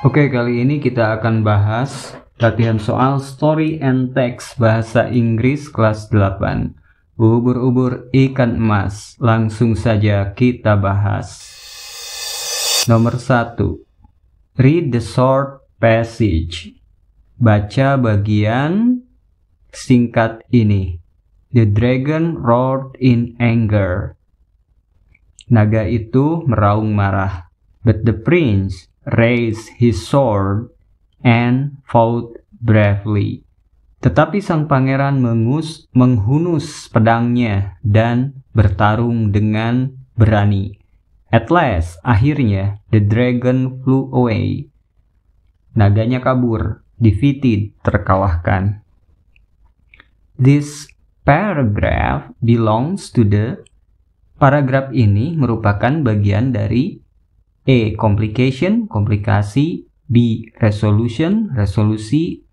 Oke, kali ini kita akan bahas latihan soal Story and Text bahasa Inggris kelas 8. Ubur-ubur ikan emas, langsung saja kita bahas. Nomor 1. Read the short passage. Baca bagian singkat ini. The dragon roared in anger. Naga itu meraung marah. But the prince raised his sword and fought bravely. Tetapi sang pangeran menghunus pedangnya dan bertarung dengan berani. At last, akhirnya, the dragon flew away. Naganya kabur, defeated, terkalahkan. This paragraph belongs to the. Paragraf ini merupakan bagian dari A. Complication, komplikasi. B. Resolution, resolusi.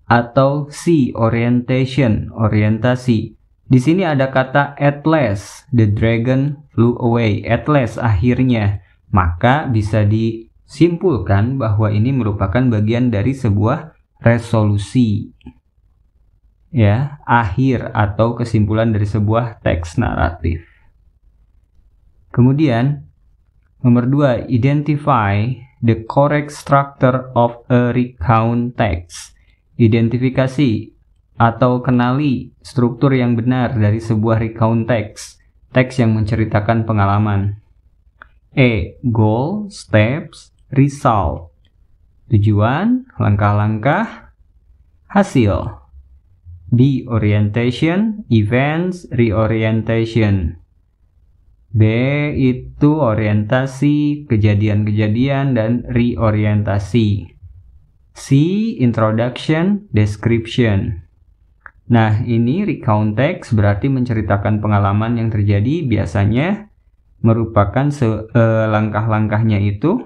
Atau C. Orientation, orientasi. Di sini ada kata at last, the dragon flew away. At last, akhirnya. Maka bisa disimpulkan bahwa ini merupakan bagian dari sebuah resolusi. Ya, akhir atau kesimpulan dari sebuah teks naratif. Kemudian, nomor 2, identify the correct structure of a recount text. Identifikasi atau kenali struktur yang benar dari sebuah recount text. Teks yang menceritakan pengalaman. A. Goal, steps, result. Tujuan, langkah-langkah, hasil. B. Orientation, events, reorientation. B. Itu orientasi, kejadian-kejadian, dan reorientasi. C. Introduction, description. Nah, ini recount text berarti menceritakan pengalaman yang terjadi, biasanya merupakan langkah-langkahnya itu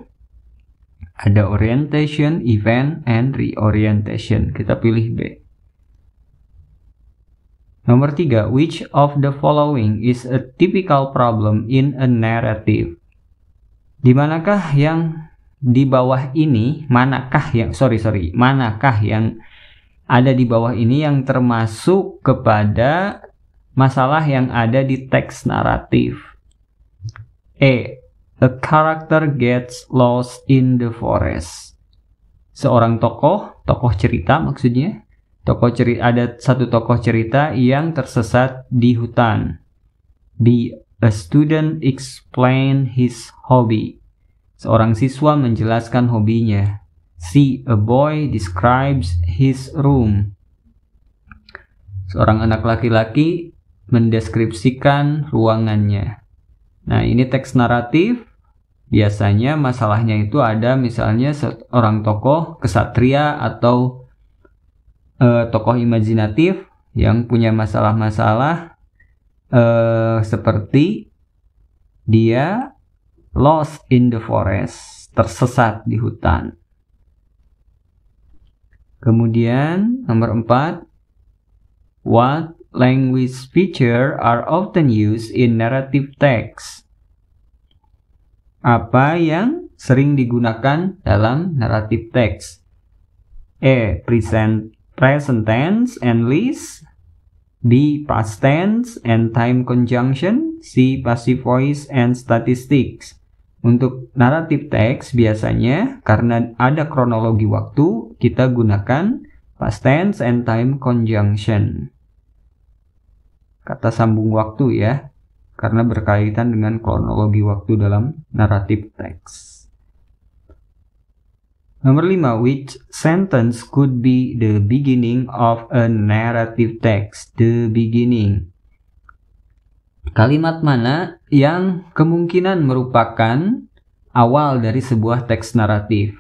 ada orientation, event, and reorientation. Kita pilih B. Nomor 3, which of the following is a typical problem in a narrative? Di manakah yang di bawah ini, manakah yang ada di bawah ini yang termasuk kepada masalah yang ada di teks naratif? A. A character gets lost in the forest. Seorang tokoh cerita maksudnya. Ada satu tokoh cerita yang tersesat di hutan. B. A student explain his hobby. Seorang siswa menjelaskan hobinya. C. A boy describes his room. Seorang anak laki-laki mendeskripsikan ruangannya. Nah, ini teks naratif. Biasanya masalahnya itu ada misalnya seorang tokoh kesatria atau tokoh imajinatif yang punya masalah-masalah seperti dia lost in the forest, tersesat di hutan. Kemudian nomor 4, what language feature are often used in narrative text? Apa yang sering digunakan dalam narrative text? A. Present tense and list. B. Past tense and time conjunction. C. Passive voice and statistics. Untuk naratif teks biasanya karena ada kronologi waktu, kita gunakan past tense and time conjunction. Kata sambung waktu ya, karena berkaitan dengan kronologi waktu dalam naratif teks. Nomor 5, which sentence could be the beginning of a narrative text? The beginning. Kalimat mana yang kemungkinan merupakan awal dari sebuah teks naratif?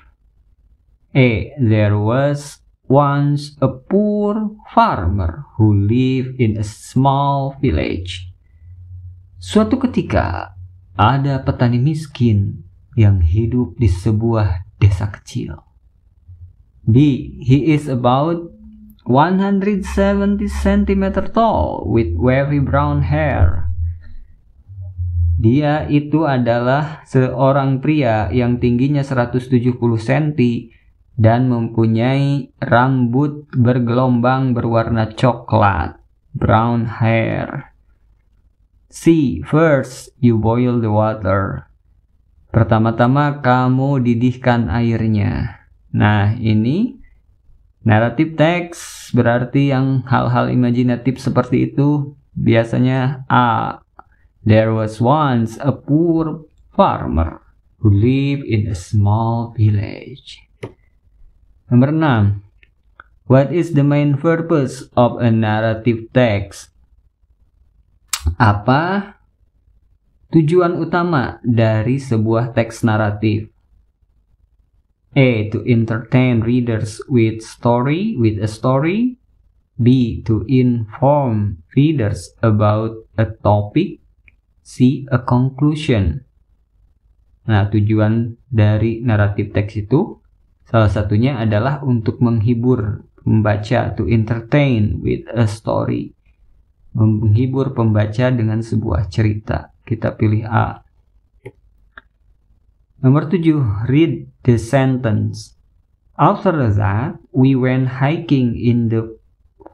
A. There was once a poor farmer who lived in a small village. Suatu ketika ada petani miskin yang hidup di sebuah desa kecil. B. He is about 170 cm tall with wavy brown hair. Dia itu adalah seorang pria yang tingginya 170 cm dan mempunyai rambut bergelombang berwarna coklat, brown hair. C. First, you boil the water. Pertama-tama kamu didihkan airnya. Nah, ini narrative text berarti yang hal-hal imajinatif seperti itu biasanya A. There was once a poor farmer who lived in a small village. Nomor 6. What is the main purpose of a narrative text? Apa tujuan utama dari sebuah teks naratif? A. To entertain readers with a story. B. To inform readers about a topic. C. A conclusion. Nah, tujuan dari naratif teks itu salah satunya adalah untuk menghibur pembaca, to entertain with a story. Menghibur pembaca dengan sebuah cerita. Kita pilih A. Nomor 7, read the sentence. After that, we went hiking in the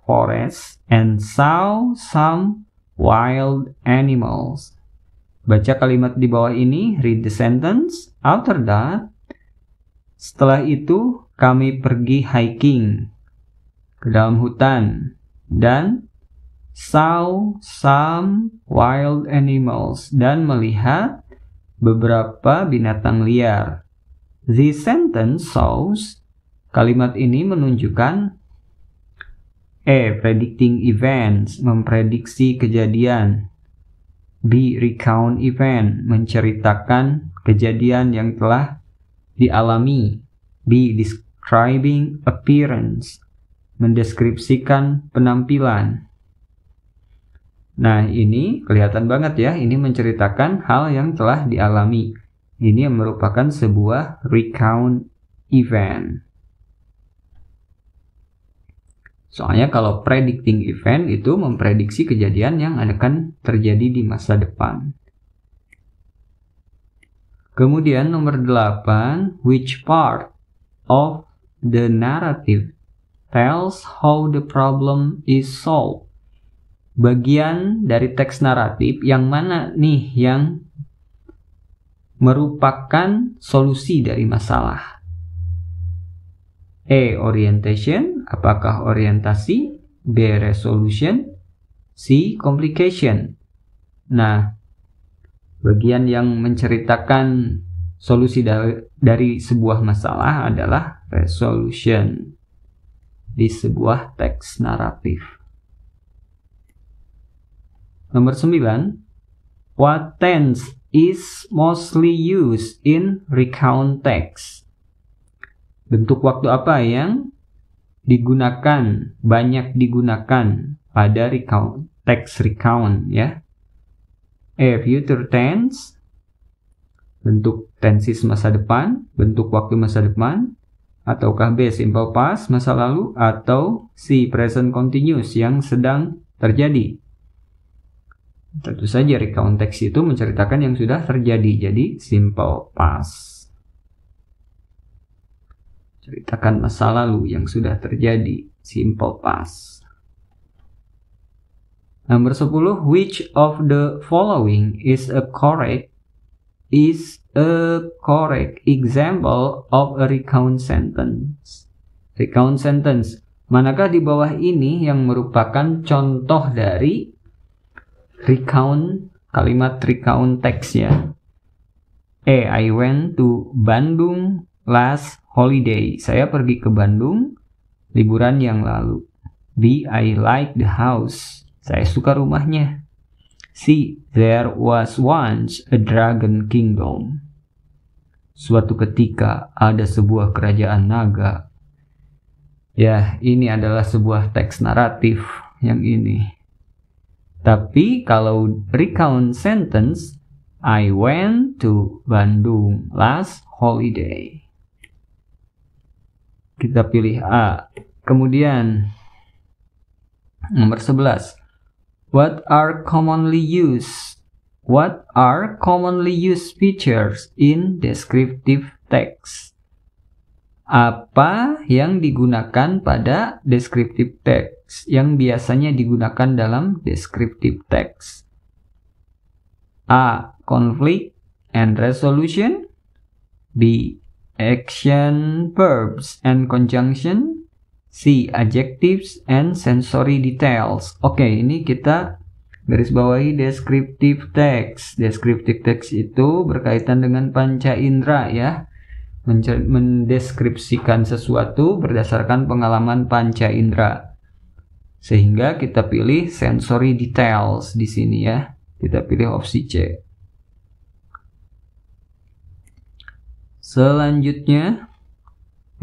forest and saw some wild animals. Baca kalimat di bawah ini, read the sentence. After that, setelah itu kami pergi hiking ke dalam hutan dan saw some wild animals dan melihat beberapa binatang liar. This sentence shows, kalimat ini menunjukkan A. Predicting events, memprediksi kejadian. B. Recount event, menceritakan kejadian yang telah dialami. B. Describing appearance, mendeskripsikan penampilan. Nah, ini kelihatan banget ya, ini menceritakan hal yang telah dialami. Ini merupakan sebuah recount event. Soalnya kalau predicting event itu memprediksi kejadian yang akan terjadi di masa depan. Kemudian nomor 8, which part of the narrative tells how the problem is solved? Bagian dari teks naratif yang mana nih yang merupakan solusi dari masalah? A. Orientation, apakah orientasi? B. Resolution. C. Complication. Nah, bagian yang menceritakan solusi dari sebuah masalah adalah resolution di sebuah teks naratif. Nomor 9. What tense is mostly used in recount text? Bentuk waktu apa yang banyak digunakan pada text recount ya? A. Future tense, bentuk tenses masa depan, bentuk waktu masa depan, ataukah B. Simple past, masa lalu, atau C. Present continuous, yang sedang terjadi. Tentu saja recount text itu menceritakan yang sudah terjadi, jadi simple past. Ceritakan masa lalu yang sudah terjadi, simple past. Nomor 10, which of the following is a correct example of a recount sentence? Recount sentence. Manakah di bawah ini yang merupakan contoh dari kalimat recount text ya? A. I went to Bandung last holiday. Saya pergi ke Bandung liburan yang lalu. B. I like the house. Saya suka rumahnya. C. There was once a dragon kingdom. Suatu ketika ada sebuah kerajaan naga. Ya, ini adalah sebuah teks naratif yang ini. Tapi kalau recount sentence, I went to Bandung last holiday. Kita pilih A. Kemudian nomor 11. What are commonly used What are commonly used features in descriptive text? Apa yang digunakan pada descriptive text, yang biasanya digunakan dalam descriptive text? A. Conflict and resolution. B. Action, verbs, and conjunction. C. Adjectives and sensory details. Oke, ini kita garis bawahi descriptive text. Descriptive text itu berkaitan dengan panca indera ya. Mendeskripsikan sesuatu berdasarkan pengalaman panca indera. Sehingga kita pilih sensory details di sini ya. Kita pilih opsi C. Selanjutnya,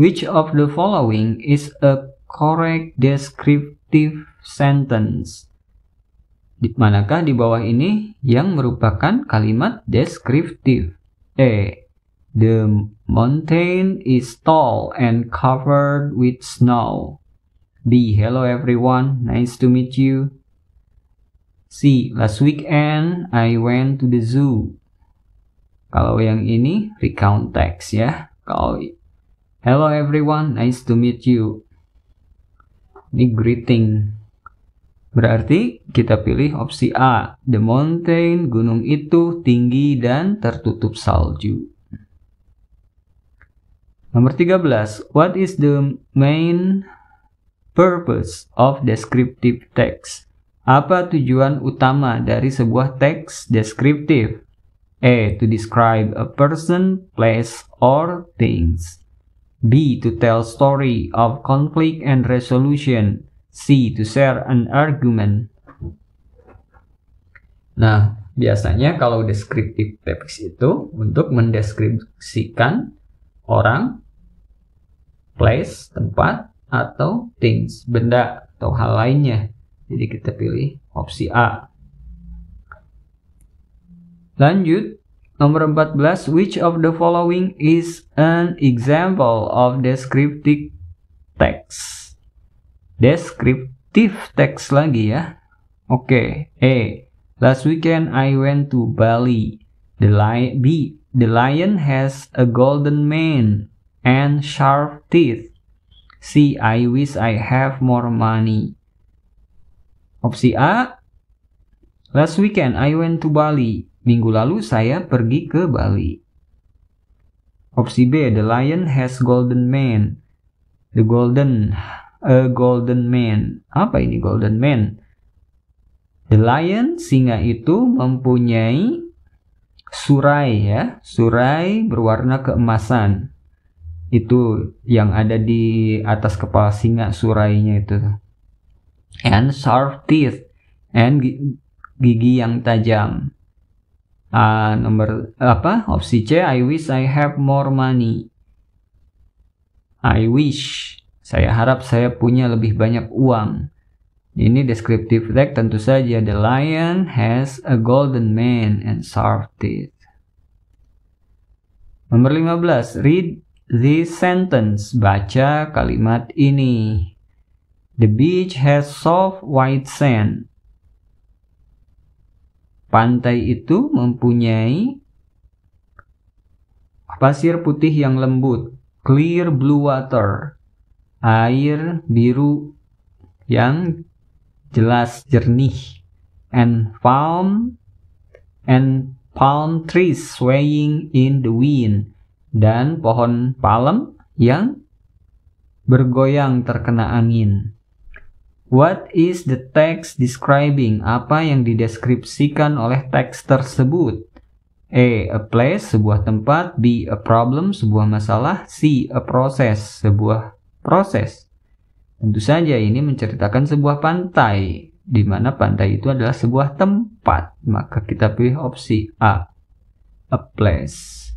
which of the following is a correct descriptive sentence? Manakah di bawah ini yang merupakan kalimat deskriptif? A. The mountain is tall and covered with snow. B. Hello everyone, nice to meet you. C. Last weekend I went to the zoo. Kalau yang ini recount text ya. Kalau hello everyone, nice to meet you, ini greeting. Berarti kita pilih opsi A. The mountain, gunung itu tinggi dan tertutup salju. Nomor 13. What is the main purpose of descriptive text? Apa tujuan utama dari sebuah teks deskriptif? A. To describe a person, place, or things. B. To tell story of conflict and resolution. C. To share an argument. Nah, biasanya kalau descriptive text itu untuk mendeskripsikan orang, place, tempat, atau things, benda, atau hal lainnya. Jadi kita pilih opsi A. Lanjut, nomor 14. Which of the following is an example of descriptive text? Descriptive text lagi ya. Oke. A. Last weekend I went to Bali. B. The lion has a golden mane and sharp teeth. C. I wish I have more money. Opsi A. Last weekend I went to Bali. Minggu lalu saya pergi ke Bali. Opsi B. The lion has golden mane. A golden mane. Apa ini golden mane? The lion, singa itu mempunyai surai ya. Surai berwarna keemasan. Itu yang ada di atas kepala singa, surainya itu. And sharp teeth. And gigi yang tajam. Opsi C. I wish I have more money. I wish. Saya harap saya punya lebih banyak uang. Ini descriptive text tentu saja. The lion has a golden mane and sharp teeth. Nomor 15. Read this sentence. Baca kalimat ini. The beach has soft white sand. Pantai itu mempunyai pasir putih yang lembut. Clear blue water. Air biru yang jelas jernih. And palm trees swaying in the wind. Dan pohon palem yang bergoyang terkena angin. What is the text describing? Apa yang dideskripsikan oleh teks tersebut? A place, sebuah tempat. B, a problem, sebuah masalah. C, a process, sebuah proses. Tentu saja ini menceritakan sebuah pantai, di mana pantai itu adalah sebuah tempat. Maka kita pilih opsi A place.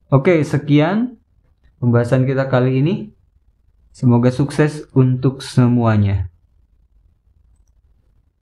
Oke, sekian pembahasan kita kali ini. Semoga sukses untuk semuanya.